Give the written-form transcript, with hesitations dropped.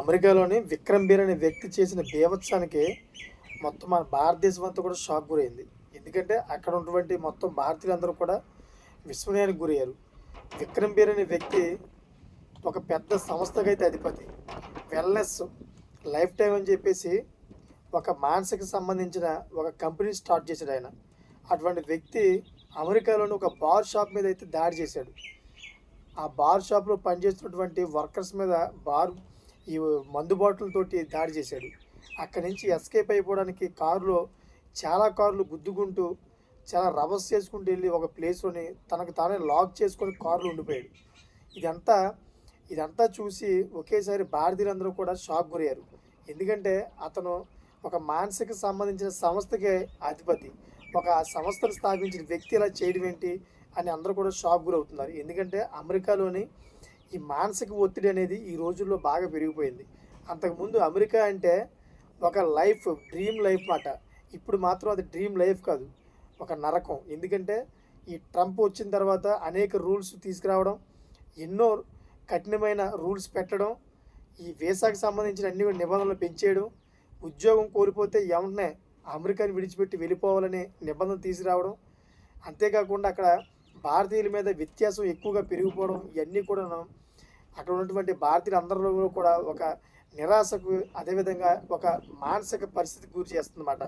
అమెరికాలోని విక్రమ్ బీర్ అనే వ్యక్తి చేసిన బీభత్సానికి మొత్తం మన భారతదేశం అంతా కూడా షాక్ గురైంది. ఎందుకంటే అక్కడ ఉన్నటువంటి మొత్తం భారతీయులందరూ కూడా విస్మయానికి గురయ్యారు. విక్రమ్ బీర్ అనే వ్యక్తి ఒక పెద్ద సంస్థకైతే అధిపతి. వెల్నెస్ లైఫ్ టైం అని చెప్పేసి ఒక మానసిక సంబంధించిన ఒక కంపెనీ స్టార్ట్ చేశాడు ఆయన. అటువంటి వ్యక్తి అమెరికాలోని ఒక బార్ షాప్ మీద అయితే దాడి చేశాడు. ఆ బార్ షాప్లో పనిచేస్తున్నటువంటి వర్కర్స్ మీద ఈ మందు బాటిల్తోటి దాడి చేశాడు. అక్కడి నుంచి ఎస్కేప్ అయిపోవడానికి చాలా కార్లు గుద్దుకుంటూ చాలా రభస్ చేసుకుంటూ వెళ్ళి ఒక ప్లేస్లోని తనకు తానే లాక్ చేసుకొని కారులో ఉండిపోయాడు. ఇదంతా ఇదంతా చూసి ఒకేసారి భారతీయులందరూ కూడా షాక్ గురయ్యారు. ఎందుకంటే అతను ఒక మానసిక సంబంధించిన సంస్థకే అధిపతి. ఒక సంస్థను స్థాపించిన వ్యక్తి ఇలా చేయడం ఏంటి అని అందరూ కూడా షాక్ గురవుతున్నారు. ఎందుకంటే అమెరికాలోని ఈ మానసిక ఒత్తిడి అనేది ఈ రోజుల్లో బాగా పెరిగిపోయింది. అంతకుముందు అమెరికా అంటే ఒక డ్రీమ్ లైఫ్ మాట. ఇప్పుడు మాత్రం అది డ్రీమ్ లైఫ్ కాదు, ఒక నరకం. ఎందుకంటే ఈ ట్రంప్ వచ్చిన తర్వాత అనేక రూల్స్ తీసుకురావడం, ఎన్నో కఠినమైన రూల్స్ పెట్టడం, ఈ వీసాకి సంబంధించిన అన్ని నిబంధనలు పెంచేయడం, ఉద్యోగం కోల్పోతే వెంటనే అమెరికాని విడిచిపెట్టి వెళ్ళిపోవాలనే నిబంధనలు తీసుకురావడం, అంతేకాకుండా అక్కడ భారతీయుల మీద వ్యత్యాసం ఎక్కువగా పెరిగిపోవడం, ఇవన్నీ కూడా అక్కడ ఉన్నటువంటి భారతీయులందరిలో కూడా ఒక నిరాశకు, అదేవిధంగా ఒక మానసిక పరిస్థితికి గురి చేస్తుందన్నమాట.